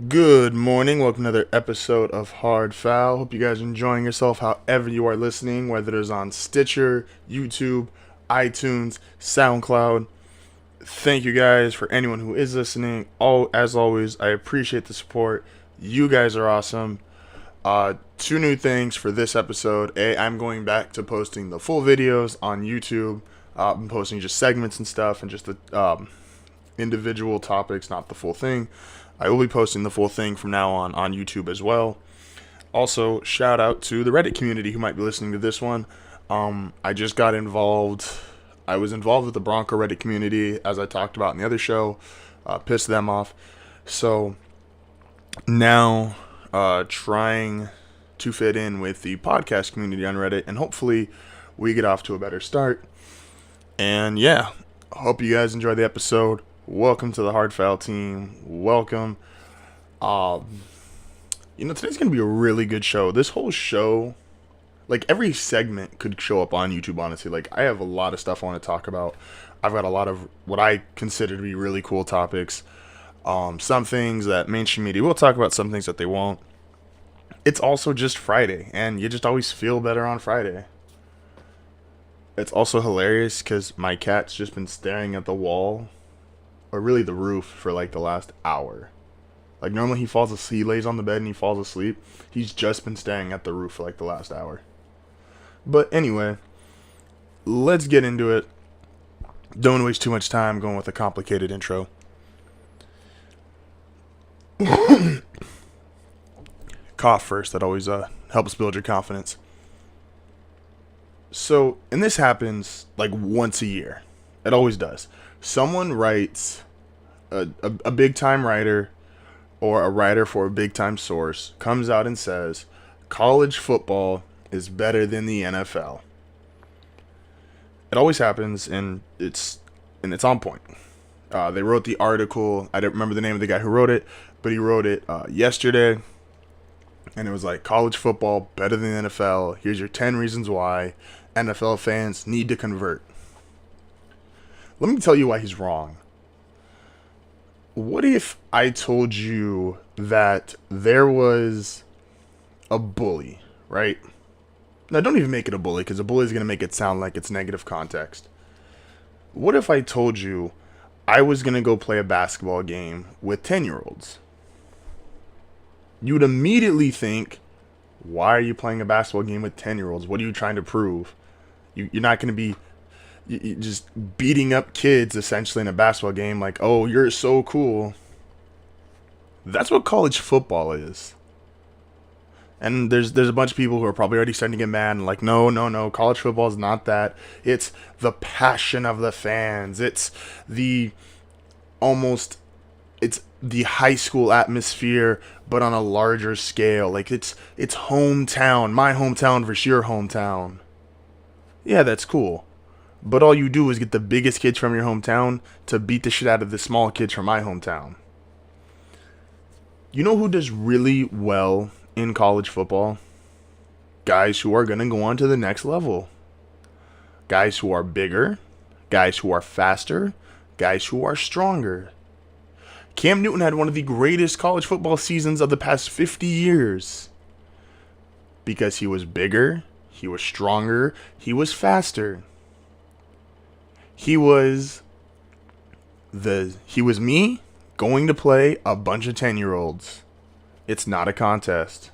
Good morning. Welcome to another episode of HardFoul. Hope you guys are enjoying yourself however you are listening, whether it's on Stitcher, YouTube, iTunes, SoundCloud. Thank you guys for anyone who is listening. As always, I appreciate the support. You guys are awesome. Two new things for this episode. I'm going back to posting the full videos on YouTube. I'm posting just segments and stuff and just the individual topics, not the full thing. I will be posting the full thing from now on YouTube as well. Also, shout out to the Reddit community who might be listening to this one. I just got involved. I was involved with the Bronco Reddit community, as I talked about in the other show. Pissed them off. So now trying to fit in with the podcast community on Reddit, and hopefully we get off to a better start. And yeah, hope you guys enjoy the episode. Welcome to the HardFoul team. Welcome. Today's going to be a really good show. This whole show, like every segment could show up on YouTube, honestly. Like I have a lot of stuff I want to talk about. I've got a lot of what I consider to be really cool topics. Some things that mainstream media will talk about, some things that they won't. It's also just Friday, and you just always feel better on Friday. It's also hilarious because my cat's just been staring at the wall, or really the roof, for like the last hour. Like normally he falls asleep, he lays on the bed and he falls asleep. He's just been staring at the roof for like the last hour. But anyway, let's get into it. Don't waste too much time going with a complicated intro. Cough first, that always helps build your confidence. So, and this happens like once a year. It always does. Someone writes, a big time writer or a writer for a big time source comes out and says college football is better than the NFL. It always happens, and it's on point. They wrote the article. I don't remember the name of the guy who wrote it, but he wrote it yesterday, and it was like college football better than the NFL. Here's your 10 reasons why NFL fans need to convert. Let me tell you why he's wrong. What if I told you that there was a bully, right? Now, don't even make it a bully, because a bully is going to make it sound like it's negative context. What if I told you I was going to go play a basketball game with 10-year-olds? You would immediately think, why are you playing a basketball game with 10-year-olds? What are you trying to prove? You're not going to be just beating up kids essentially in a basketball game like, oh, you're so cool. That's what college football is. And there's a bunch of people who are probably already starting to get mad and like, no, college football is not that. It's the passion of the fans. It's the high school atmosphere, but on a larger scale. Like it's hometown, my hometown versus your hometown. Yeah, that's cool. But all you do is get the biggest kids from your hometown to beat the shit out of the small kids from my hometown. You know who does really well in college football? Guys who are going to go on to the next level. Guys who are bigger. Guys who are faster. Guys who are stronger. Cam Newton had one of the greatest college football seasons of the past 50 years. Because he was bigger, he was stronger, he was faster. He was me going to play a bunch of 10-year-olds. It's not a contest.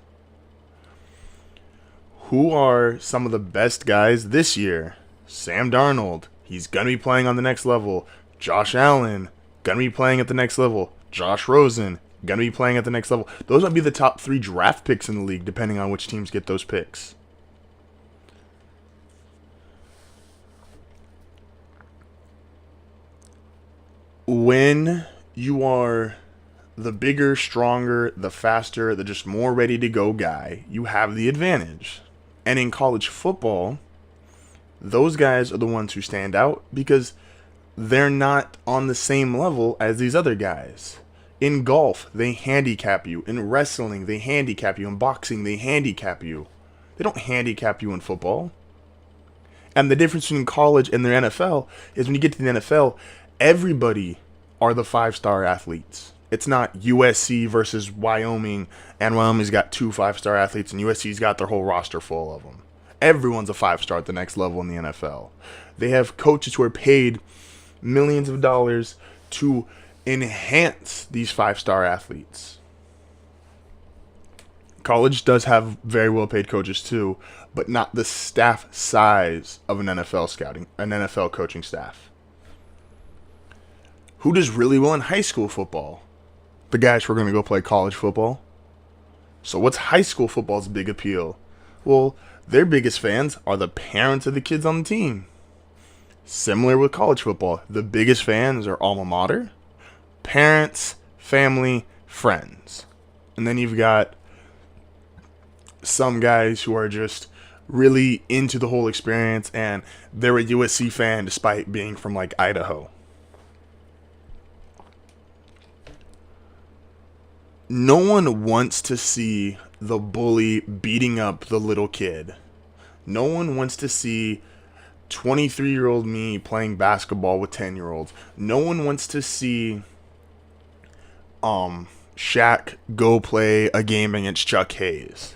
Who are some of the best guys this year? Sam Darnold. He's going to be playing on the next level. Josh Allen. Going to be playing at the next level. Josh Rosen. Going to be playing at the next level. Those might be the top 3 draft picks in the league, depending on which teams get those picks. When you are the bigger, stronger, the faster, the just more ready to go guy, you have the advantage. And in college football, those guys are the ones who stand out because they're not on the same level as these other guys. In golf, they handicap you. In wrestling, they handicap you. In boxing, they handicap you. They don't handicap you in football. And the difference between college and the NFL is when you get to the NFL, everybody are the 5-star athletes. It's not USC versus Wyoming, and Wyoming's got 2 5-star athletes, and USC's got their whole roster full of them. Everyone's a 5-star at the next level in the NFL. They have coaches who are paid millions of dollars to enhance these 5-star athletes. College does have very well paid coaches too, but not the staff size of an NFL coaching staff. Who does really well in high school football? The guys who are going to go play college football. So what's high school football's big appeal? Well, their biggest fans are the parents of the kids on the team. Similar with college football, the biggest fans are alma mater, parents, family, friends. And then you've got some guys who are just really into the whole experience, and they're a USC fan despite being from like Idaho. No one wants to see the bully beating up the little kid. No one wants to see 23-year-old me playing basketball with 10-year-olds. No one wants to see Shaq go play a game against Chuck Hayes.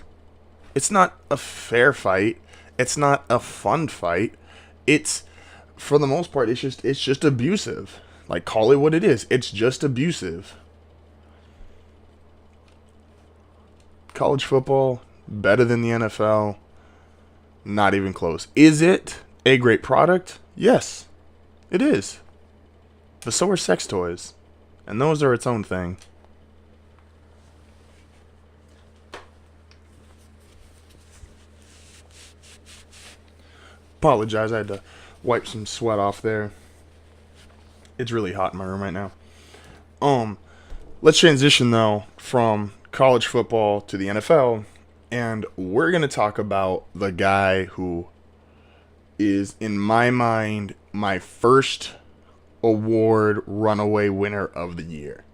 It's not a fair fight. It's not a fun fight. It's, for the most part, it's just abusive. Like, call it what it is. It's just abusive. College football, better than the NFL? Not even close. Is it a great product? Yes, it is. But so are sex toys. And those are its own thing. Apologize, I had to wipe some sweat off there. It's really hot in my room right now. Let's transition though from college football to the NFL, and we're going to talk about the guy who is, in my mind, my first award runaway winner of the year.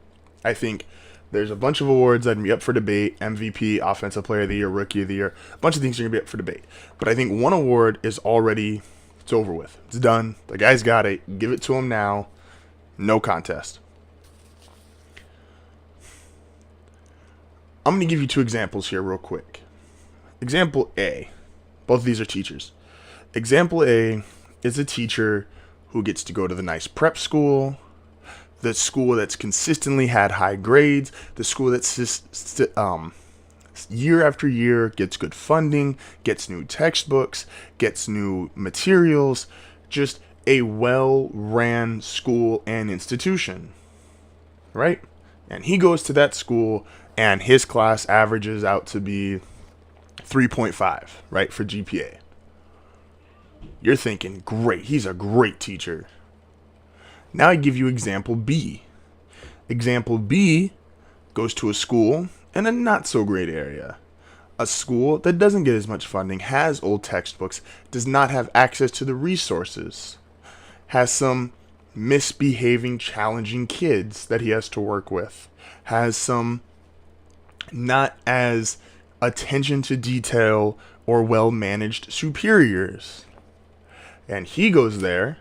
I think there's a bunch of awards that'd be up for debate: MVP, Offensive Player of the Year, Rookie of the Year. A bunch of things are going to be up for debate. But I think one award is already, it's over with. It's done. The guy's got it. Give it to him now. No contest. I'm going to give you two examples here real quick. Example A. Both of these are teachers. Example A is a teacher who gets to go to the nice prep school, the school that's consistently had high grades, the school that's year after year gets good funding, gets new textbooks, gets new materials, just a well-ran school and institution, right? And he goes to that school, and his class averages out to be 3.5, right, for GPA. You're thinking, great, he's a great teacher. Now I give you example B. Example B goes to a school in a not so great area. A school that doesn't get as much funding, has old textbooks, does not have access to the resources, has some misbehaving, challenging kids that he has to work with, has some not as attention to detail or well-managed superiors. And he goes there,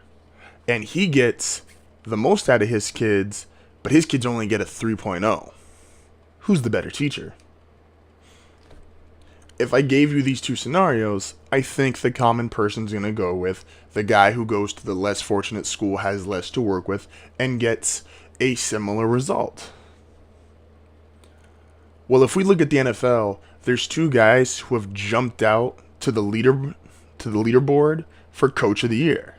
and he gets the most out of his kids, but his kids only get a 3.0. Who's the better teacher? If I gave you these two scenarios, I think the common person's going to go with the guy who goes to the less fortunate school, has less to work with, and gets a similar result. Well, if we look at the NFL, there's two guys who have jumped out to the leaderboard for Coach of the Year.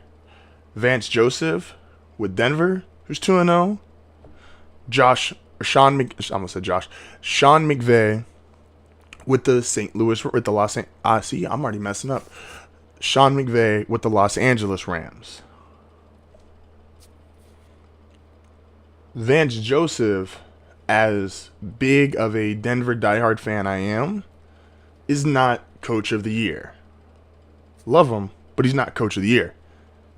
Vance Joseph with Denver, who's 2-0. Sean McVay with the I'm already messing up. Sean McVay with the Los Angeles Rams. Vance Joseph, as big of a Denver diehard fan I am, is not Coach of the Year. Love him, but he's not Coach of the Year.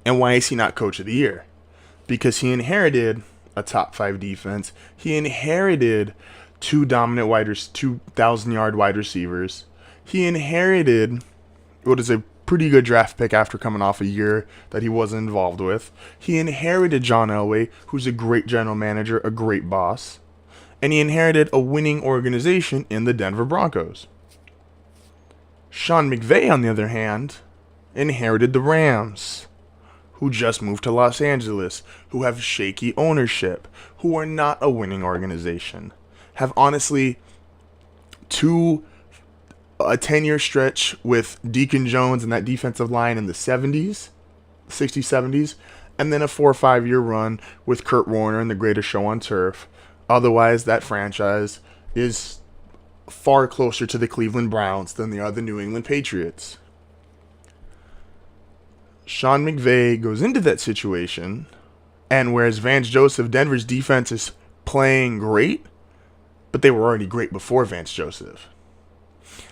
And why is he not Coach of the Year? Because he inherited a top 5 defense. He inherited 2,000-yard wide receivers. He inherited what is a pretty good draft pick after coming off a year that he wasn't involved with. He inherited John Elway, who's a great general manager, a great boss. and he inherited a winning organization in the Denver Broncos. Sean McVay, on the other hand, inherited the Rams, who just moved to Los Angeles, who have shaky ownership, who are not a winning organization, have honestly a 10-year stretch with Deacon Jones and that defensive line in the 60s, 70s, and then a 4 or 5 year run with Kurt Warner and the greatest show on turf. Otherwise, that franchise is far closer to the Cleveland Browns than they are the New England Patriots. Sean McVay goes into that situation, and whereas Vance Joseph, Denver's defense is playing great, but they were already great before Vance Joseph.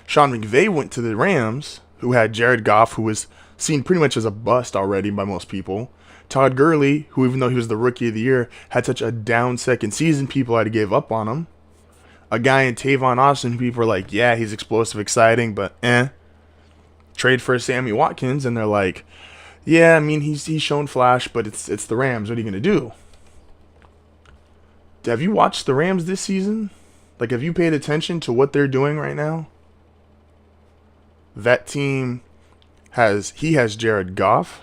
Sean McVay went to the Rams, who had Jared Goff, who was seen pretty much as a bust already by most people. Todd Gurley, who even though he was the Rookie of the Year, had such a down second season, people had to give up on him. A guy in Tavon Austin, who people were like, yeah, he's explosive, exciting, but Trade for Sammy Watkins, and they're like, yeah, I mean, he's shown flash, but it's the Rams. What are you going to do? Have you watched the Rams this season? Like, have you paid attention to what they're doing right now? That team has Jared Goff,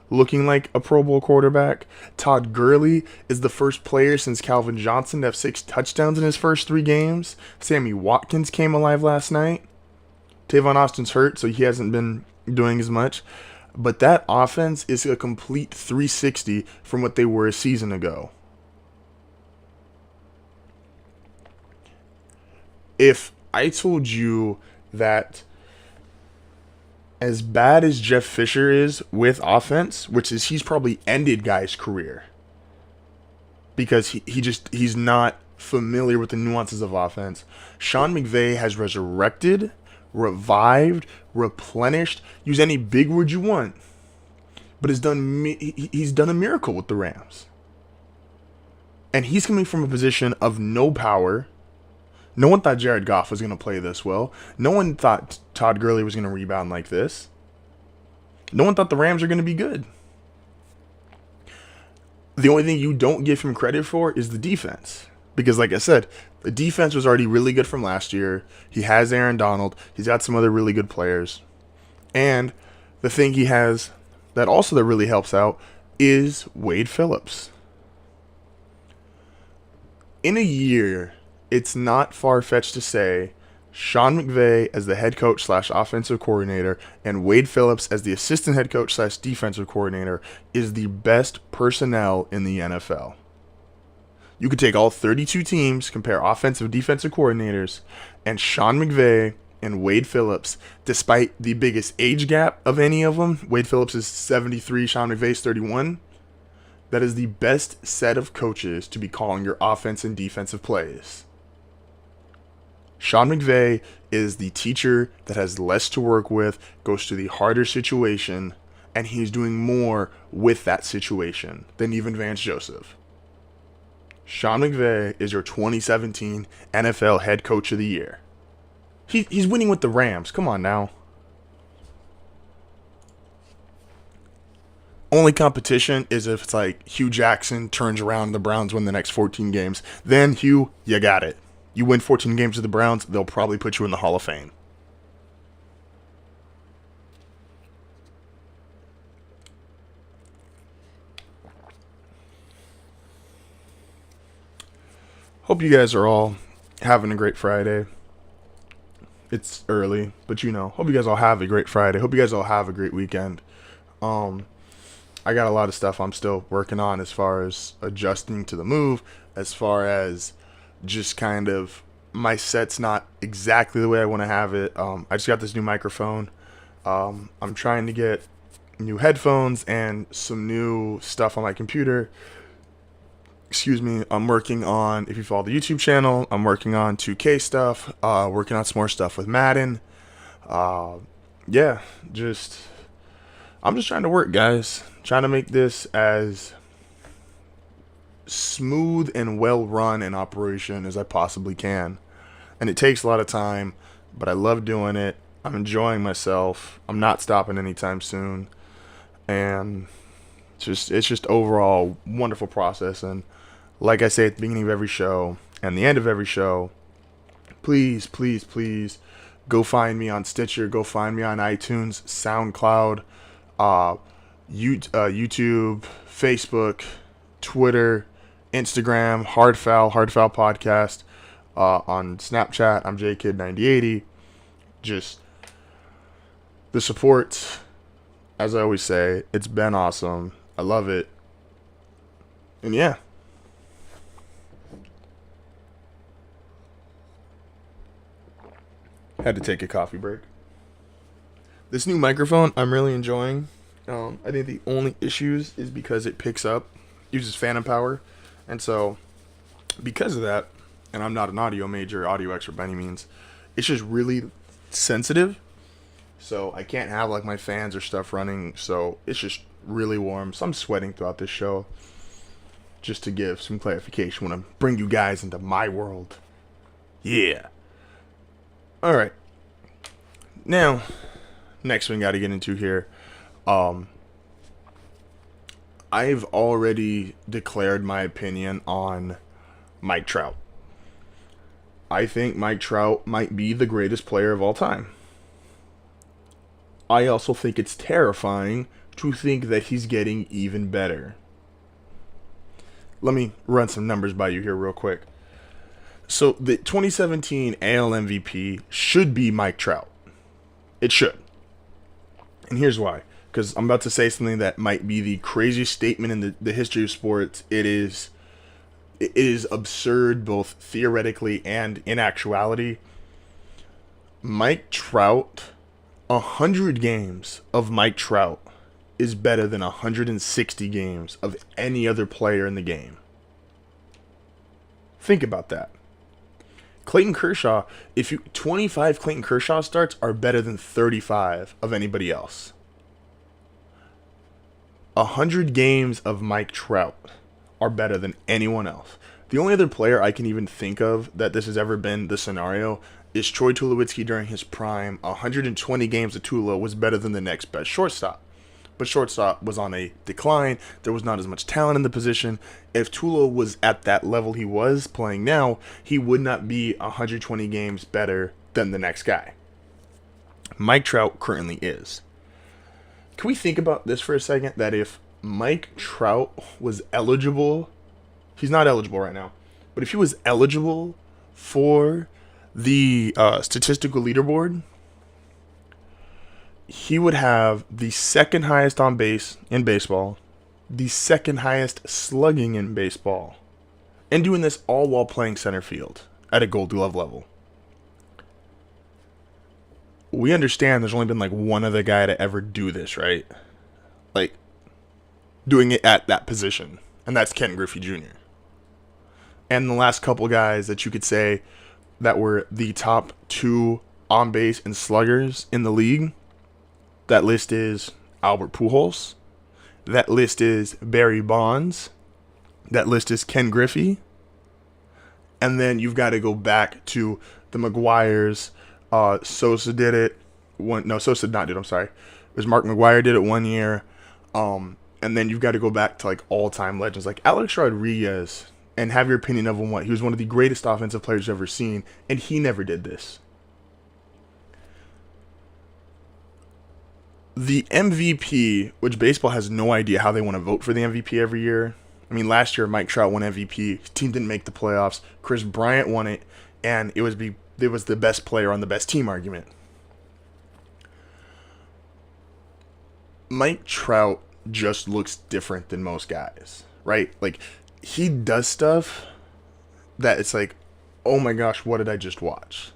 looking like a Pro Bowl quarterback. Todd Gurley is the first player since Calvin Johnson to have 6 touchdowns in his first 3 games. Sammy Watkins came alive last night. Tavon Austin's hurt, so he hasn't been doing as much. But that offense is a complete 360 from what they were a season ago. If I told you that as bad as Jeff Fisher is with offense, which is he's probably ended guys' career because he's not familiar with the nuances of offense. Sean McVay has resurrected, revived, replenished, use any big word you want, but he's done a miracle with the Rams. And he's coming from a position of no power. No one thought Jared Goff was going to play this well. No one thought Todd Gurley was going to rebound like this. No one thought the Rams are going to be good. The only thing you don't give him credit for is the defense. Because like I said, the defense was already really good from last year. He has Aaron Donald. He's got some other really good players. And the thing he has that really helps out is Wade Phillips. In a year, it's not far-fetched to say Sean McVay as the head coach / offensive coordinator and Wade Phillips as the assistant head coach / defensive coordinator is the best personnel in the NFL. You could take all 32 teams, compare offensive and defensive coordinators, and Sean McVay and Wade Phillips, despite the biggest age gap of any of them, Wade Phillips is 73, Sean McVay is 31, that is the best set of coaches to be calling your offense and defensive plays. Sean McVay is the teacher that has less to work with, goes to the harder situation, and he's doing more with that situation than even Vance Joseph. Sean McVay is your 2017 NFL Head Coach of the Year. He's winning with the Rams. Come on now. Only competition is if it's like Hugh Jackson turns around and the Browns win the next 14 games. Then, Hugh, you got it. You win 14 games with the Browns, they'll probably put you in the Hall of Fame. Hope you guys are all having a great Friday. It's early, but hope you guys all have a great Friday. Hope you guys all have a great weekend. I got a lot of stuff I'm still working on as far as adjusting to the move, as far as just kind of my set's not exactly the way I want to have it. I just got this new microphone. I'm trying to get new headphones and some new stuff on my computer. Excuse me. I'm working on, if you follow the YouTube channel, I'm working on 2K stuff, working on some more stuff with Madden. I'm just trying to work, guys. Trying to make this as smooth and well run an operation as I possibly can. And it takes a lot of time, but I love doing it. I'm enjoying myself. I'm not stopping anytime soon. And it's just overall wonderful process, and Like I say at the beginning of every show and the end of every show, please, please, please go find me on Stitcher. Go find me on iTunes, SoundCloud, uh, YouTube, Facebook, Twitter, Instagram, HardFoul Podcast. On Snapchat, I'm JKid9080. Just the support, as I always say, it's been awesome. I love it. And yeah. Had to take a coffee break. This new microphone, I'm really enjoying. I think the only issues is because it uses phantom power. And so, because of that, and I'm not an audio major, audio expert by any means, it's just really sensitive. So I can't have like my fans or stuff running. So it's just really warm. So I'm sweating throughout this show. Just to give some clarification when I bring you guys into my world. Yeah. Alright. Now, next one got to get into here. I've already declared my opinion on Mike Trout. I think Mike Trout might be the greatest player of all time. I also think it's terrifying to think that he's getting even better. Let me run some numbers by you here real quick. So the 2017 AL MVP should be Mike Trout. It should. And here's why. Because I'm about to say something that might be the craziest statement in the history of sports. It is absurd, both theoretically and in actuality. Mike Trout, 100 games of Mike Trout is better than 160 games of any other player in the game. Think about that. Clayton Kershaw, 25 Clayton Kershaw starts are better than 35 of anybody else. 100 games of Mike Trout are better than anyone else. The only other player I can even think of that this has ever been the scenario is Troy Tulowitzki during his prime. 120 games of Tulo was better than the next best shortstop. But shortstop was on a decline. There was not as much talent in the position. If Tulo was at that level he was playing now, he would not be 120 games better than the next guy. Mike Trout currently is. Can we think about this for a second? That if Mike Trout was eligible, he's not eligible right now, but if he was eligible for the statistical leaderboard, he would have the second highest on base in baseball, the second highest slugging in baseball, and doing this all while playing center field at a Gold Glove level. We understand there's only been like one other guy to ever do this, right? Like, doing it at that position, and that's Ken Griffey Jr. And the last couple guys that you could say that were the top two on base and sluggers in the league, that list is Albert Pujols. That list is Barry Bonds. That list is Ken Griffey. And then you've got to go back to the McGuires. Sosa did it. Sosa did not do it. I'm sorry. It was Mark McGwire did it 1 year. And then you've got to go back to like all-time legends like Alex Rodriguez and have your opinion of him. He was one of the greatest offensive players you've ever seen, and he never did this. The MVP, which baseball has no idea how they want to vote for the MVP every year. I mean, last year Mike Trout won MVP. His team didn't make the playoffs. Chris Bryant won it, and it was the best player on the best team argument. Mike Trout just looks different than most guys, right? Like, he does stuff that it's like, oh my gosh, what did I just watch?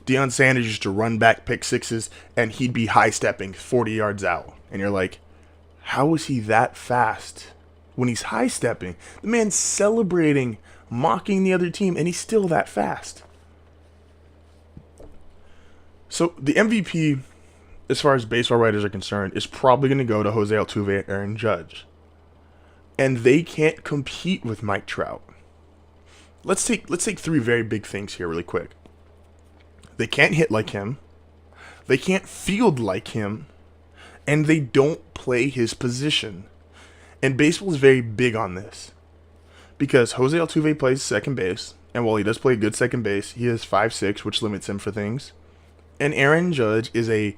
Deion Sanders used to run back pick sixes, and he'd be high-stepping 40 yards out. And you're like, how is he that fast when he's high-stepping? The man's celebrating, mocking the other team, and he's still that fast. So the MVP, as far as baseball writers are concerned, is probably going to go to Jose Altuve and Aaron Judge. And they can't compete with Mike Trout. Let's take three very big things here really quick. They can't hit like him. They can't field like him. And they don't play his position. And baseball is very big on this. Because Jose Altuve plays second base, and while he does play good second base, he is 5'6", which limits him for things. And Aaron Judge is a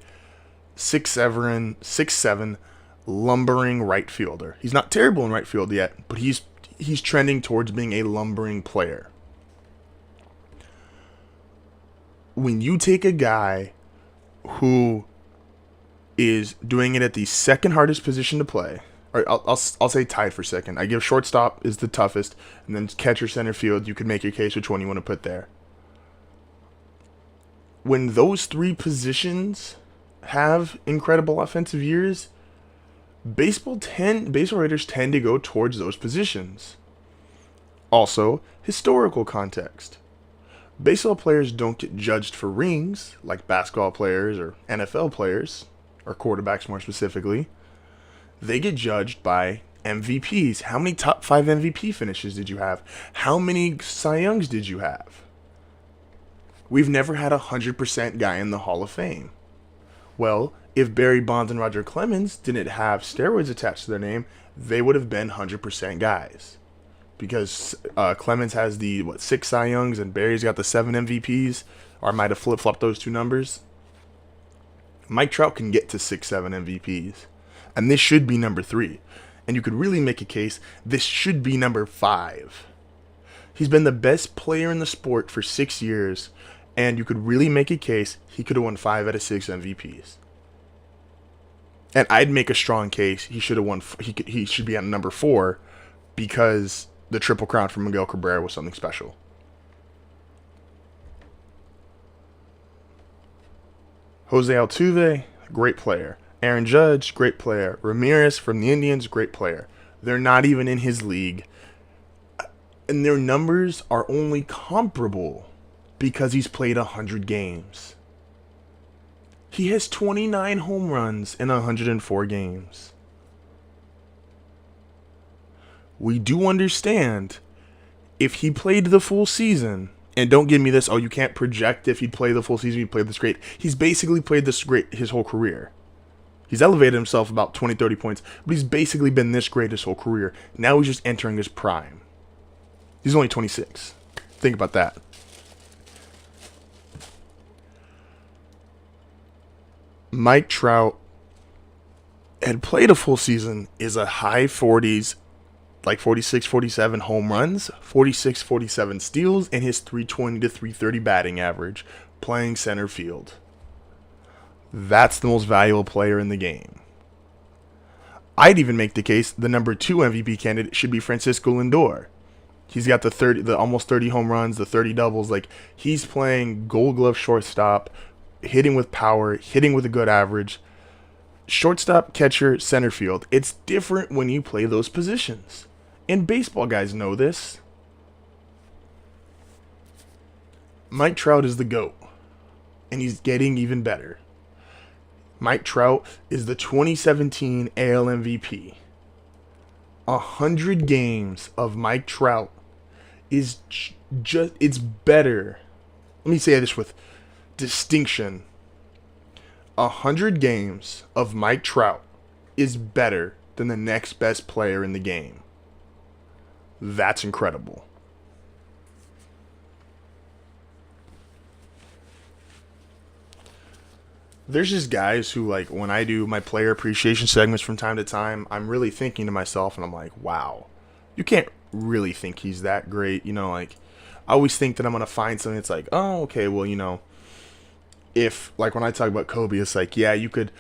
6'7", lumbering right fielder. He's not terrible in right field yet, but he's trending towards being a lumbering player. When you take a guy who is doing it at the second hardest position to play, or I'll say tied for second. I give shortstop is the toughest, and then catcher, center field. You could make your case which one you want to put there. When those three positions have incredible offensive years, baseball writers tend to go towards those positions. Also, historical context. Baseball players don't get judged for rings like basketball players or NFL players, or quarterbacks more specifically. They get judged by MVPs. How many top 5 MVP finishes did you have? How many Cy Youngs did you have? We've never had a 100% guy in the Hall of Fame. Well, if Barry Bonds and Roger Clemens didn't have steroids attached to their name, they would have been 100% guys. Because Clemens has the 6 Cy Youngs and Barry's got the 7 MVPs, or I might have flip-flopped those two numbers. Mike Trout can get to 6, 7 MVPs, and this should be number 3. And you could really make a case this should be number 5. He's been the best player in the sport for 6 years, and you could really make a case he could have won 5 out of 6 MVPs. And I'd make a strong case he should have won. He should be at number 4 because the Triple Crown from Miguel Cabrera was something special. Jose Altuve, great player. Aaron Judge, great player. Ramirez from the Indians, great player. They're not even in his league. And their numbers are only comparable because he's played 100 games. He has 29 home runs in 104 games. We do understand if he played the full season, and don't give me this, oh, you can't project if he'd play the full season, he'd play this great. He's basically played this great his whole career. He's elevated himself about 20, 30 points, but he's basically been this great his whole career. Now he's just entering his prime. He's only 26. Think about that. Mike Trout had played a full season, is a high 40s, like 46, 47 home runs, 46, 47 steals, and his 320 to 330 batting average, playing center field. That's the most valuable player in the game. I'd even make the case the number 2 MVP candidate should be Francisco Lindor. He's got the almost 30 home runs, the 30 doubles. Like, he's playing Gold Glove shortstop, hitting with power, hitting with a good average. Shortstop, catcher, center field. It's different when you play those positions. And baseball guys know this. Mike Trout is the GOAT. And he's getting even better. Mike Trout is the 2017 AL MVP. 100 games of Mike Trout is just, it's better. Let me say this with distinction. 100 games of Mike Trout is better than the next best player in the game. That's incredible. There's just guys who, like, when I do my player appreciation segments from time to time, I'm really thinking to myself, and I'm like, wow, you can't really think he's that great. You know, like, I always think that I'm going to find something that's like, oh, okay, well, you know, if, like, when I talk about Kobe, it's like, yeah, you could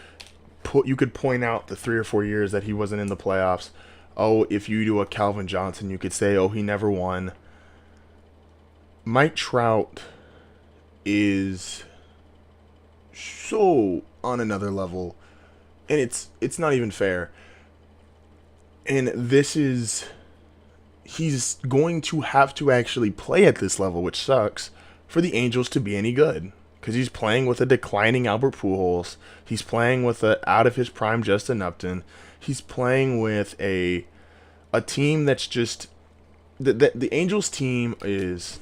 point out the 3 or 4 years that he wasn't in the playoffs. Oh, if you do a Calvin Johnson, you could say, oh, he never won. Mike Trout is so on another level, and it's not even fair. And he's going to have to actually play at this level, which sucks, for the Angels to be any good. Because he's playing with a declining Albert Pujols. He's playing with a out of his prime Justin Upton. He's playing with a team that's just the Angels team is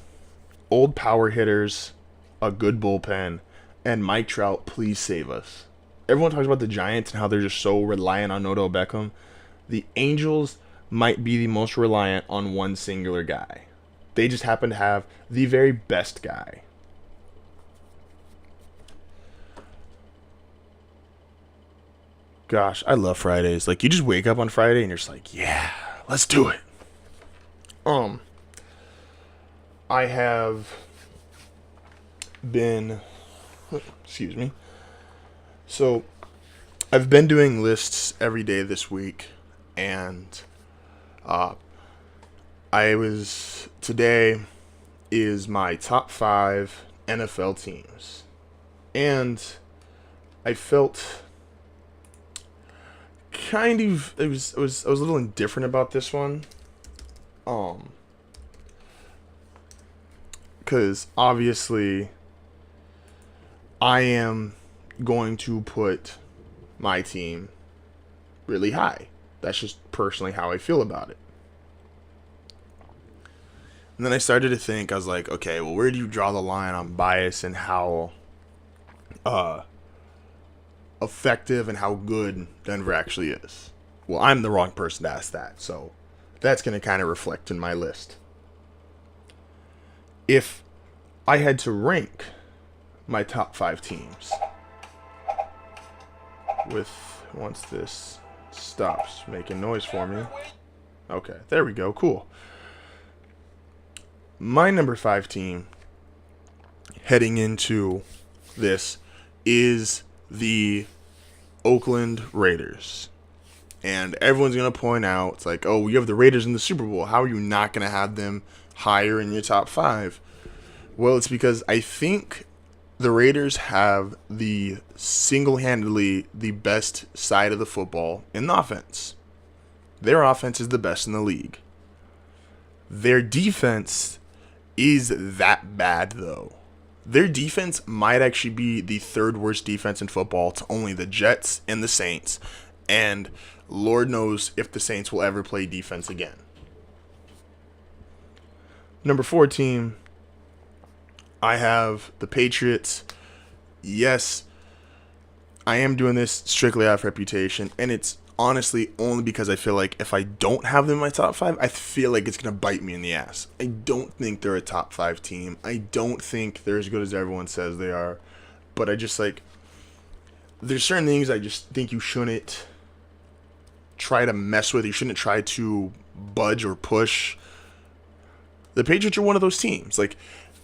old power hitters, a good bullpen, and Mike Trout, please save us. Everyone talks about the Giants and how they're just so reliant on Odell Beckham. The Angels might be the most reliant on one singular guy. They just happen to have the very best guy. Gosh, I love Fridays. Like, you just wake up on Friday and you're just like, yeah, let's do it. I have been, excuse me. So, I've been doing lists every day this week, and today is my top 5 NFL teams. And I felt kind of, I was a little indifferent about this one. Because obviously I am going to put my team really high. That's just personally how I feel about it. And then I started to think, I was like, okay, well, where do you draw the line on bias and how effective and how good Denver actually is? Well, I'm the wrong person to ask that, so that's going to kind of reflect in my list. If I had to rank my top 5 teams once this stops making noise for me. Okay, there we go, cool. My number 5 team heading into this is the Oakland Raiders. And everyone's going to point out, it's like, oh, you have the Raiders in the Super Bowl. How are you not going to have them higher in your top 5? Well, it's because I think the Raiders have the single-handedly the best side of the football in the offense. Their offense is the best in the league. Their defense is that bad, though. Their defense might actually be the 3rd worst defense in football to only the Jets and the Saints. And Lord knows if the Saints will ever play defense again. Number 4 team, I have the Patriots. Yes, I am doing this strictly out of reputation, and it's honestly only because I feel like if I don't have them in my top 5, I feel like it's going to bite me in the ass. I don't think they're a top 5 team. I don't think they're as good as everyone says they are. But I just there's certain things I just think you shouldn't try to mess with. You shouldn't try to budge or push. The Patriots are one of those teams.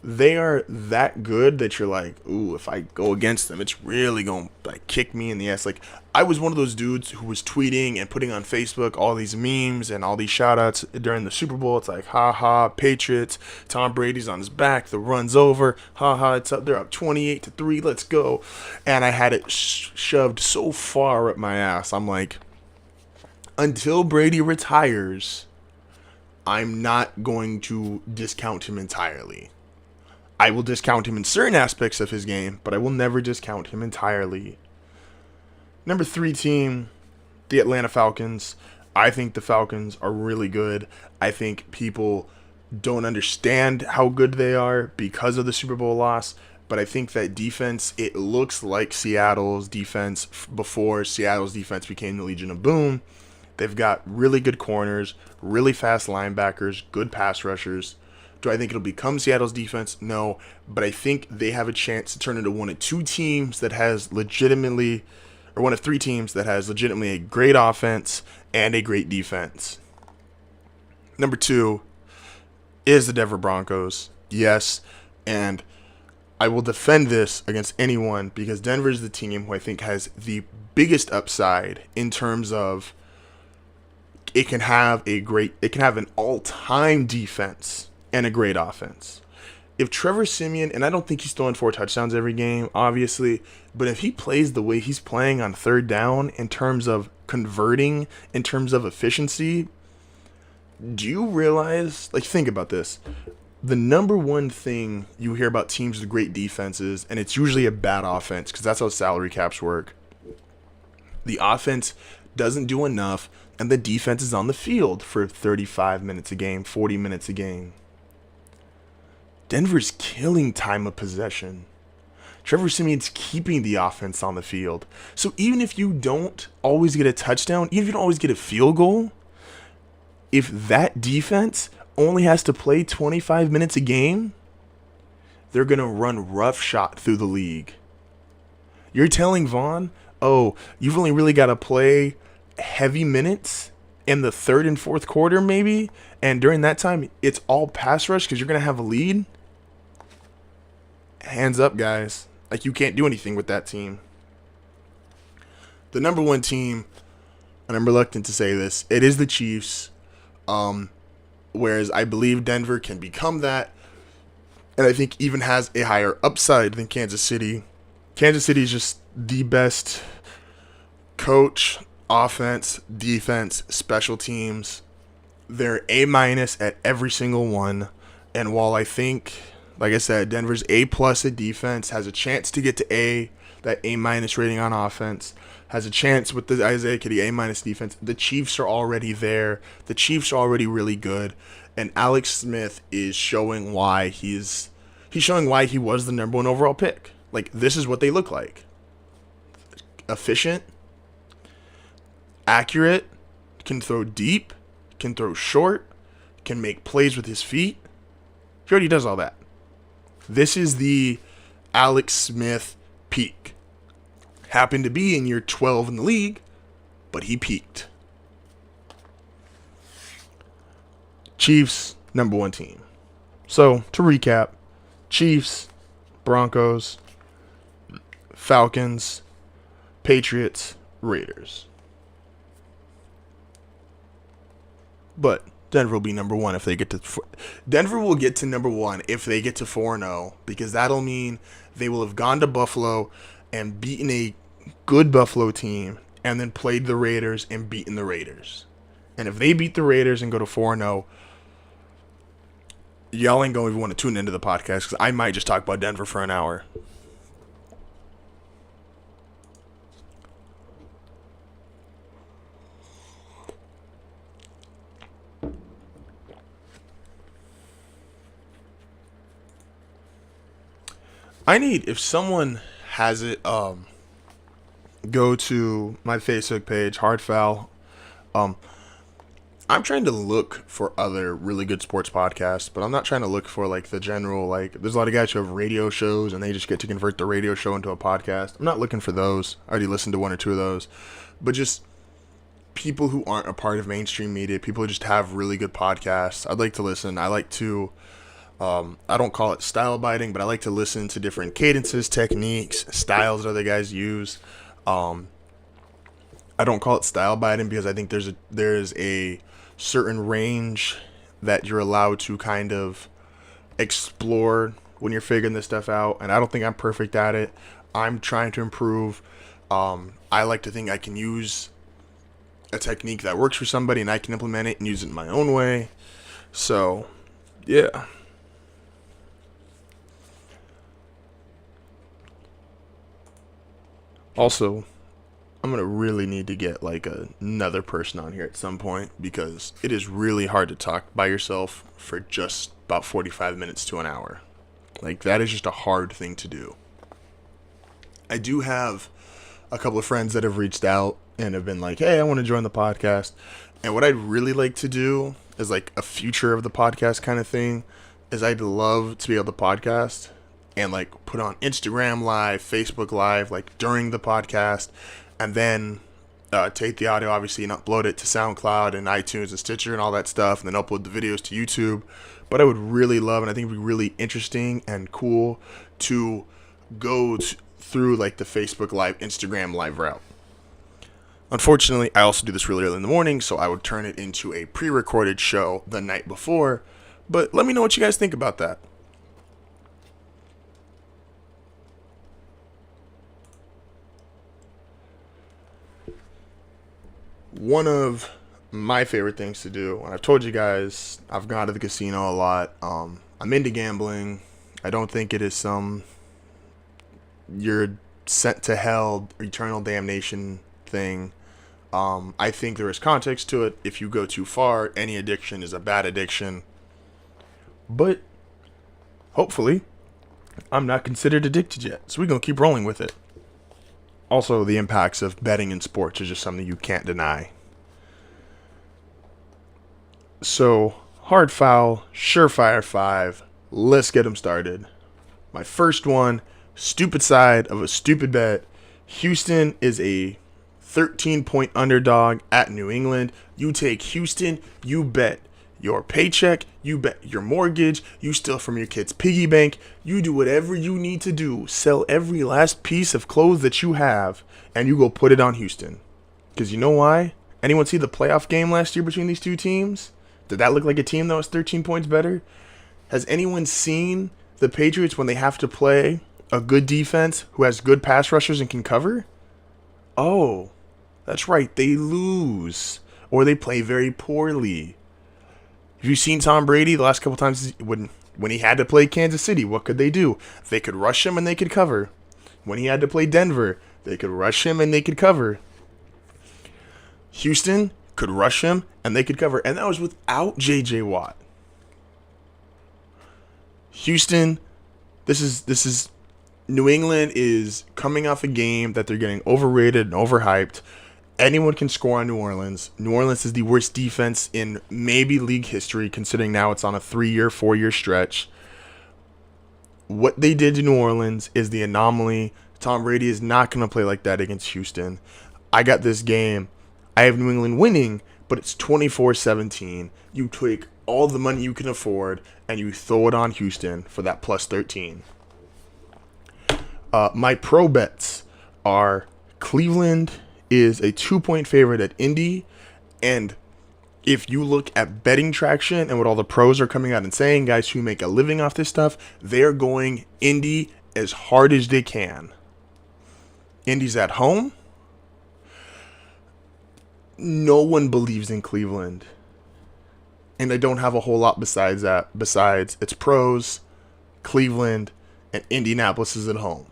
They are that good that you're like, ooh, if I go against them, it's really going to kick me in the ass. I was one of those dudes who was tweeting and putting on Facebook all these memes and all these shout-outs during the Super Bowl. It's like, ha-ha, Patriots, Tom Brady's on his back, the run's over, ha-ha, they're up 28-3, let's go. And I had it shoved so far up my ass. I'm like, until Brady retires, I'm not going to discount him entirely. I will discount him in certain aspects of his game, but I will never discount him entirely. Number 3 team, the Atlanta Falcons. I think the Falcons are really good. I think people don't understand how good they are because of the Super Bowl loss, but I think that defense, it looks like Seattle's defense before Seattle's defense became the Legion of Boom. They've got really good corners, really fast linebackers, good pass rushers. Do I think it'll become Seattle's defense? No, but I think they have a chance to turn into one of 2 teams that has legitimately, or one of 3 teams that has legitimately a great offense and a great defense. Number 2 is the Denver Broncos. Yes, and I will defend this against anyone because Denver is the team who I think has the biggest upside in terms of it can have an all-time defense and a great offense. If Trevor Siemian, and I don't think he's throwing 4 touchdowns every game, obviously, but if he plays the way he's playing on 3rd down in terms of converting, in terms of efficiency, do you realize, think about this. The number one thing you hear about teams with great defenses, and it's usually a bad offense, because that's how salary caps work. The offense doesn't do enough, and the defense is on the field for 35 minutes a game, 40 minutes a game. Denver's killing time of possession. Trevor Siemian's keeping the offense on the field. So even if you don't always get a touchdown, even if you don't always get a field goal, if that defense only has to play 25 minutes a game, they're going to run roughshod through the league. You're telling Vaughn, oh, you've only really got to play heavy minutes in the third and fourth quarter maybe, and during that time, it's all pass rush because you're going to have a lead? Hands up, guys. Like, you can't do anything with that team. The number one team, and I'm reluctant to say this, it is the Chiefs. Whereas I believe Denver can become that, and I think even has a higher upside than Kansas City. Kansas City is just the best coach, offense, defense, special teams. They're A- at every single one. And while I think, like I said, Denver's A+ at defense, has a chance to get to A, that A- rating on offense, has a chance with the Isaiah Kitty A- defense. The Chiefs are already there. The Chiefs are already really good. And Alex Smith is showing why he's showing why he was the number one overall pick. Like, this is what they look like. Efficient, accurate, can throw deep, can throw short, can make plays with his feet. He already does all that. This is the Alex Smith peak. Happened to be in year 12 in the league, but he peaked. Chiefs, number one team. So, to recap, Chiefs, Broncos, Falcons, Patriots, Raiders. But Denver will be number one if they get to... Denver will get to number one if they get to 4-0, because that'll mean they will have gone to Buffalo and beaten a good Buffalo team, and then played the Raiders and beaten the Raiders. And if they beat the Raiders and go to 4-0, y'all ain't going to even want to tune into the podcast, because I might just talk about Denver for an hour. I need, if someone has it, go to my Facebook page, HardFoul. I'm trying to look for other really good sports podcasts, but I'm not trying to look for, like, the general, like, there's a lot of guys who have radio shows and they just get to convert the radio show into a podcast. I'm not looking for those. I already listened to one or two of those. But just people who aren't a part of mainstream media, people who just have really good podcasts. I'd like to listen. I like to... I don't call it style biting, but I like to listen to different cadences, techniques, styles that other guys use. I don't call it style biting because I think there's a certain range that you're allowed to kind of explore when you're figuring this stuff out. And I don't think I'm perfect at it. I'm trying to improve. I like to think I can use a technique that works for somebody and I can implement it and use it in my own way. So, yeah. Also, I'm going to really need to get like another person on here at some point, because it is really hard to talk by yourself for just about 45 minutes to an hour. Like, that is just a hard thing to do. I do have a couple of friends that have reached out and have been like, hey, I want to join the podcast. And what I'd really like to do is like a future of the podcast kind of thing is I'd love to be able to podcast and like put on Instagram Live, Facebook Live, like during the podcast, and then take the audio, obviously, and upload it to SoundCloud and iTunes and Stitcher and all that stuff, and then upload the videos to YouTube. But I would really love, and I think it would be really interesting and cool to go through like the Facebook Live, Instagram Live route. Unfortunately, I also do this really early in the morning, so I would turn it into a pre-recorded show the night before. But let me know what you guys think about that. One of my favorite things to do, and I've told you guys, I've gone to the casino a lot. I'm into gambling. I don't think it is some you're sent to hell, eternal damnation thing. I think there is context to it. If you go too far, any addiction is a bad addiction. But hopefully, I'm not considered addicted yet, so we're going to keep rolling with it. Also, the impacts of betting in sports is just something you can't deny. So, hard foul, surefire 5. Let's get them started. My first one, stupid side of a stupid bet. Houston is a 13-point underdog at New England. You take Houston, you bet your paycheck, you bet your mortgage, you steal from your kid's piggy bank, you do whatever you need to do. Sell every last piece of clothes that you have, and you go put it on Houston. Because you know why? Anyone see the playoff game last year between these two teams? Did that look like a team that was 13 points better? Has anyone seen the Patriots when they have to play a good defense who has good pass rushers and can cover? Oh, that's right. They lose. Or they play very poorly. Have you seen Tom Brady the last couple times when he had to play Kansas City? What could they do? They could rush him and they could cover. When he had to play Denver, they could rush him and they could cover. Houston could rush him and they could cover. And that was without J.J. Watt. Houston, this is New England is coming off a game that they're getting overrated and overhyped. Anyone can score on New Orleans. New Orleans is the worst defense in maybe league history, considering now it's on a 3-year, 4-year stretch. What they did to New Orleans is the anomaly. Tom Brady is not going to play like that against Houston. I got this game. I have New England winning, but it's 24-17. You take all the money you can afford, and you throw it on Houston for that plus 13. My pro bets are Cleveland is a 2-point favorite at Indy, and if you look at betting traction and what all the pros are coming out and saying, guys who make a living off this stuff, they're going Indy as hard as they can. Indy's at home. No one believes in Cleveland. And I don't have a whole lot besides that. Besides, it's pros, Cleveland, and Indianapolis is at home.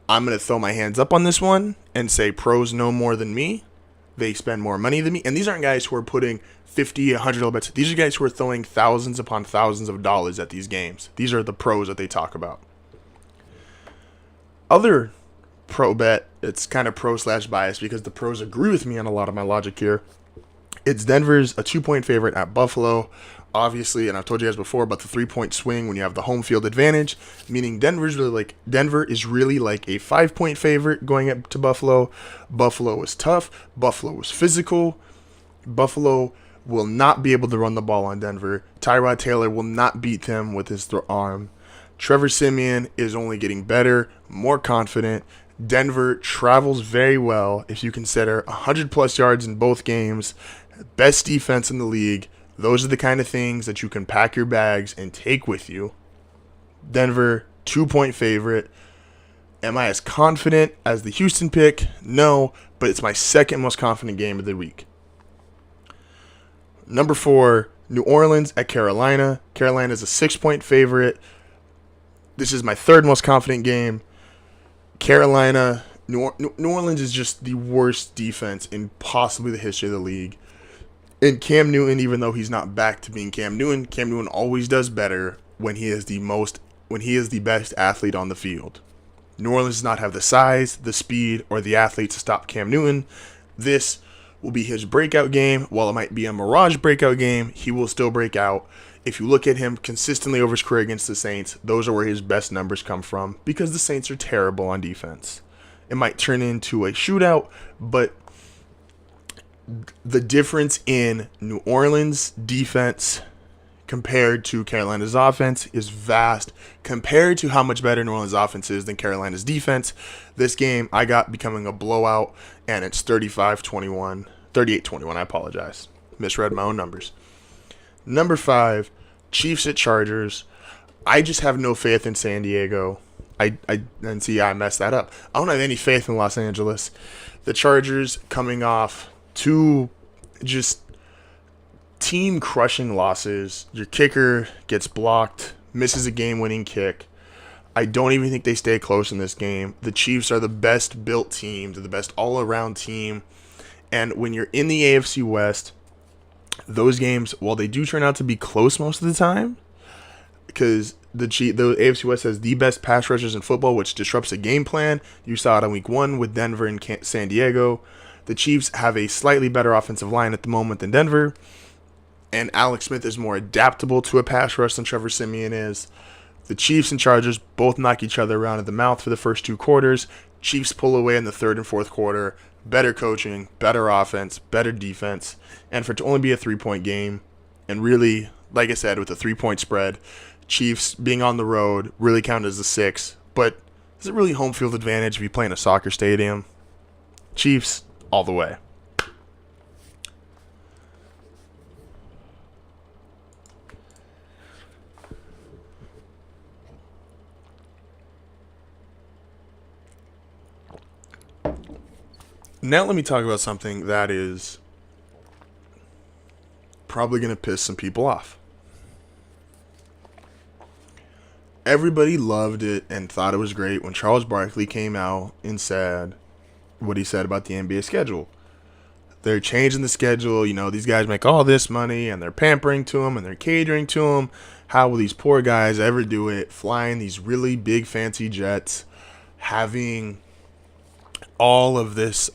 I'm going to throw my hands up on this one and say pros know more than me. They spend more money than me. And these aren't guys who are putting $50, $100 bets. These are guys who are throwing thousands upon thousands of dollars at these games. These are the pros that they talk about. Other pro bet, it's kind of pro/bias because the pros agree with me on a lot of my logic here. It's Denver's a 2-point favorite at Buffalo. Obviously, and I've told you guys before about the 3-point swing when you have the home field advantage, meaning Denver is really like a 5-point favorite going up to Buffalo. Buffalo is tough. Buffalo is physical. Buffalo will not be able to run the ball on Denver. Tyrod Taylor will not beat them with his arm. Trevor Siemian is only getting better, more confident. Denver travels very well if you consider 100-plus yards in both games, best defense in the league. Those are the kind of things that you can pack your bags and take with you. Denver, 2-point favorite. Am I as confident as the Houston pick? No, but it's my second most confident game of the week. Number 4, New Orleans at Carolina. Carolina is a 6-point favorite. This is my third most confident game. Carolina, New Orleans is just the worst defense in possibly the history of the league. And Cam Newton, even though he's not back to being Cam Newton always does better when he is the best athlete on the field. New Orleans does not have the size, the speed, or the athlete to stop Cam Newton. This will be his breakout game. While it might be a mirage breakout game, he will still break out. If you look at him consistently over his career against the Saints, those are where his best numbers come from because the Saints are terrible on defense. It might turn into a shootout, but the difference in New Orleans defense compared to Carolina's offense is vast. Compared to how much better New Orleans offense is than Carolina's defense, this game I got becoming a blowout, and it's 38-21. I apologize. Misread my own numbers. Number 5, Chiefs at Chargers. I just have no faith in San Diego. I messed that up. I don't have any faith in Los Angeles. The Chargers coming off 2 just team-crushing losses. Your kicker gets blocked, misses a game-winning kick. I don't even think they stay close in this game. The Chiefs are the best built team. They're the best all-around team. And when you're in the AFC West, those games, while they do turn out to be close most of the time, because the AFC West has the best pass rushers in football, which disrupts the game plan. You saw it on week 1 with Denver and San Diego. The Chiefs have a slightly better offensive line at the moment than Denver. and Alex Smith is more adaptable to a pass rush than Trevor Siemian is. The Chiefs and Chargers both knock each other around at the mouth for the first 2 quarters. Chiefs pull away in the third and fourth quarter. Better coaching, better offense, better defense. And for it to only be a 3-point game, and really, like I said, with a 3-point spread, Chiefs being on the road really counted as a 6. But is it really home field advantage if you play in a soccer stadium? Chiefs all the way. Now let me talk about something that is probably going to piss some people off. Everybody loved it and thought it was great when Charles Barkley came out and said what he said about the NBA schedule. They're changing the schedule. You know, these guys make all this money and they're pampering to them and they're catering to them. How will these poor guys ever do it? Flying these really big fancy jets, having all of this,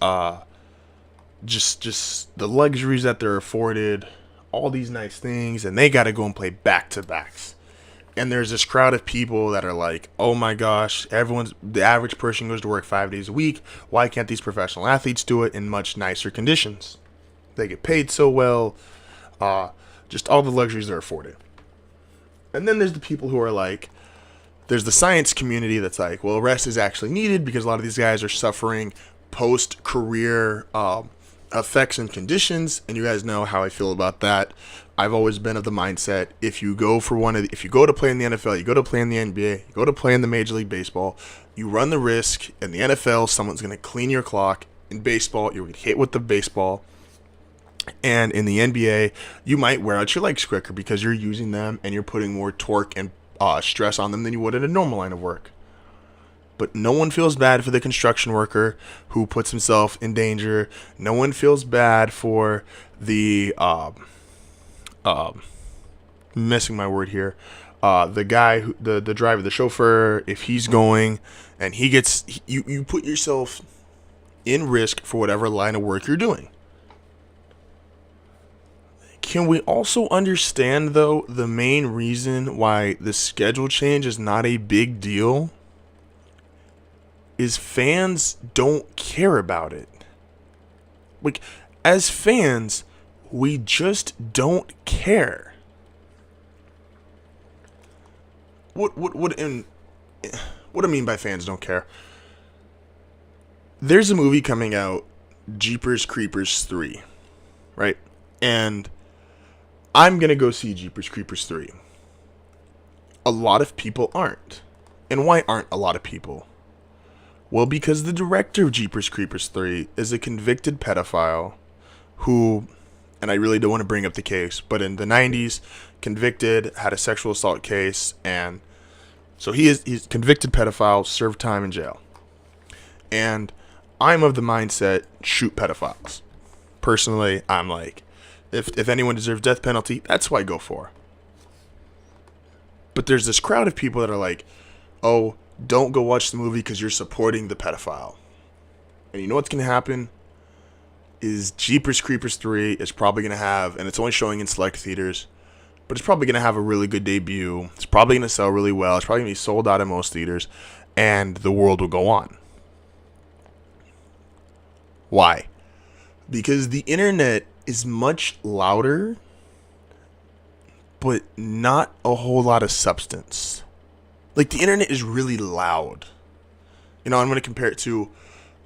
just the luxuries that they're afforded, all these nice things, and they got to go and play back-to-backs. And there's this crowd of people that are like, oh my gosh, the average person goes to work 5 days a week. Why can't these professional athletes do it in much nicer conditions? They get paid so well, just all the luxuries they're afforded. And then there's the people who are like, there's the science community that's like, well, rest is actually needed because a lot of these guys are suffering post-career effects and conditions, and you guys know how I feel about that. I've always been of the mindset, if you go to play in the NFL, you go to play in the NBA, you go to play in the Major League Baseball, you run the risk. In the NFL, someone's going to clean your clock. In baseball, you're going to hit with the baseball. And in the NBA, you might wear out your legs quicker because you're using them and you're putting more torque and stress on them than you would in a normal line of work. But no one feels bad for the construction worker who puts himself in danger. No one feels bad for the missing my word here. The guy, the driver, the chauffeur, if he's going and he gets, you put yourself in risk for whatever line of work you're doing. Can we also understand, though, the main reason why the schedule change is not a big deal is fans don't care about it. Like, as fans, we just don't care. What I mean by fans don't care? There's a movie coming out, Jeepers Creepers 3, right? And I'm going to go see Jeepers Creepers 3. A lot of people aren't. And why aren't a lot of people? Well, because the director of Jeepers Creepers 3 is a convicted pedophile who, and I really don't want to bring up the case, but in the 90s, convicted, had a sexual assault case, and so he's convicted pedophile, served time in jail. And I'm of the mindset, shoot pedophiles. Personally, I'm like, if anyone deserves death penalty, that's who I go for. But there's this crowd of people that are like, oh, don't go watch the movie because you're supporting the pedophile. And you know what's going to happen? Is Jeepers Creepers 3 is probably going to have, and it's only showing in select theaters, but it's probably going to have a really good debut. It's probably going to sell really well. It's probably going to be sold out in most theaters, and the world will go on. Why? Because the internet is much louder, but not a whole lot of substance. Like, the internet is really loud. You know, I'm going to compare it to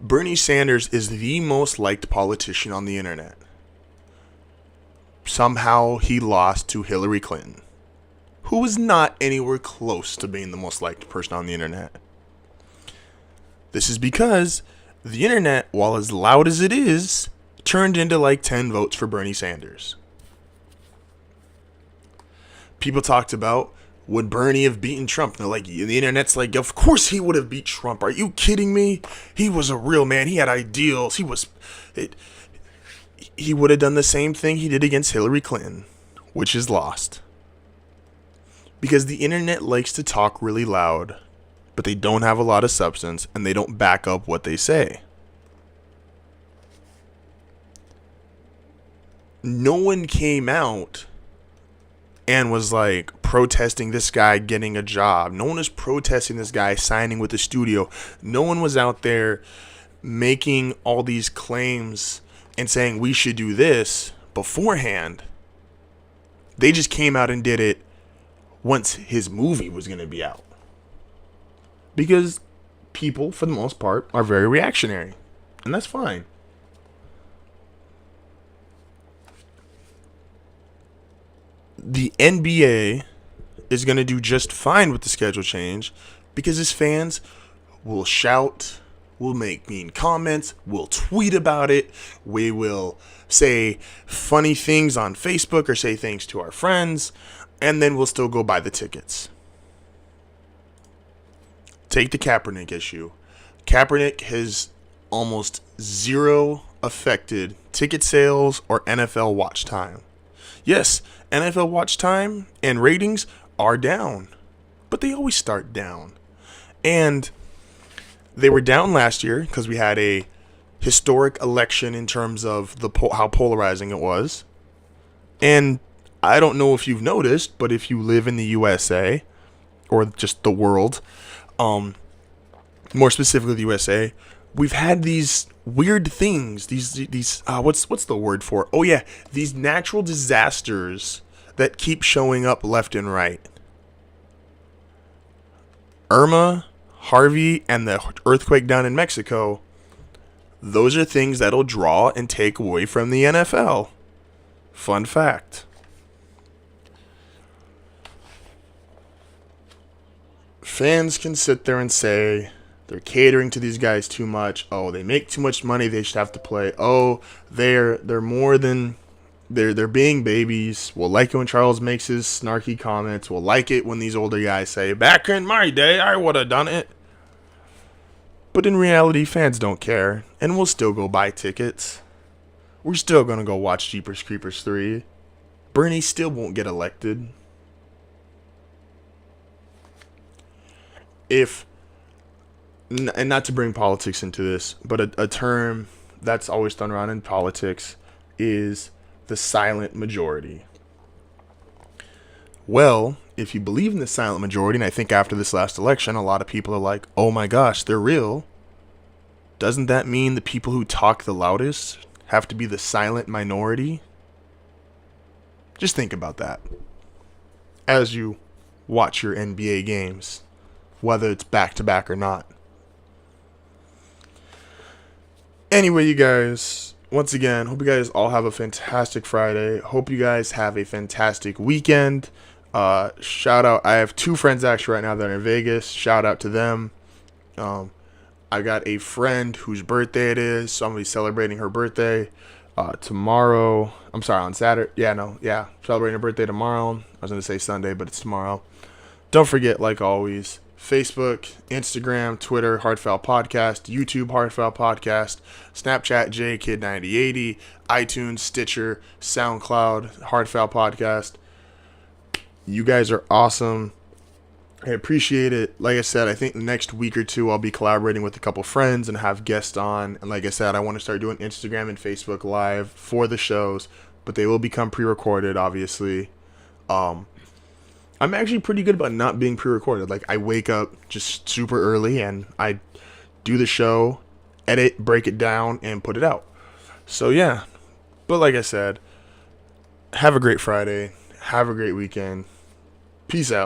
Bernie Sanders is the most liked politician on the internet. Somehow he lost to Hillary Clinton, who was not anywhere close to being the most liked person on the internet. This is because the internet, while as loud as it is, turned into like 10 votes for Bernie Sanders. People talked about, would Bernie have beaten Trump? And they're like, the internet's like, of course he would have beat Trump. Are you kidding me? He was a real man. He had ideals. He would have done the same thing he did against Hillary Clinton, which is lost. Because the internet likes to talk really loud, but they don't have a lot of substance, and they don't back up what they say. No one came out and was like protesting this guy getting a job. No one was protesting this guy signing with the studio. No one was out there making all these claims and saying we should do this beforehand. They just came out and did it once his movie was going to be out. Because people, for the most part, are very reactionary. And that's fine. The NBA is going to do just fine with the schedule change because his fans will shout, will make mean comments, will tweet about it, we will say funny things on Facebook or say things to our friends, and then we'll still go buy the tickets. Take the Kaepernick issue. Kaepernick has almost zero affected ticket sales or NFL watch time. Yes, NFL watch time and ratings are down, but they always start down. And they were down last year because we had a historic election in terms of how polarizing it was. And I don't know if you've noticed, but if you live in the USA or just the world, more specifically the USA, we've had these weird things, these what's the word for it? Oh yeah, these natural disasters that keep showing up left and right. Irma, Harvey, and the earthquake down in Mexico, those are things that'll draw and take away from the NFL. Fun fact. Fans can sit there and say they're catering to these guys too much. Oh, they make too much money, they should have to play. Oh, they're more than they're being babies. We'll like it when Charles makes his snarky comments. We'll like it when these older guys say, back in my day, I would have done it. But in reality, fans don't care, and we'll still go buy tickets. We're still going to go watch Jeepers Creepers 3. Bernie still won't get elected. And not to bring politics into this, but a term that's always thrown around in politics is the silent majority. Well, if you believe in the silent majority, and I think after this last election, a lot of people are like, oh my gosh, they're real. Doesn't that mean the people who talk the loudest have to be the silent minority? Just think about that as you watch your NBA games, whether it's back-to-back or not. Anyway, you guys, once again, hope you guys all have a fantastic Friday. Hope you guys have a fantastic weekend. Shout out, I have two friends actually right now that are in Vegas. Shout out to them. I got a friend whose birthday it is, so I'm going to be celebrating her birthday tomorrow. I'm sorry, on Saturday. Celebrating her birthday tomorrow. I was going to say Sunday, but it's tomorrow. Don't forget, like always, Facebook, Instagram, Twitter, HardFoul Podcast, YouTube, HardFoul Podcast, Snapchat, JKid9080, iTunes, Stitcher, SoundCloud, HardFoul Podcast. You guys are awesome. I appreciate it. Like I said, I think the next week or two I'll be collaborating with a couple friends and have guests on. And like I said, I want to start doing Instagram and Facebook Live for the shows, but they will become pre-recorded, obviously. I'm actually pretty good about not being pre-recorded. Like, I wake up just super early and I do the show, edit, break it down, and put it out. So, yeah. But like I said, have a great Friday. Have a great weekend. Peace out.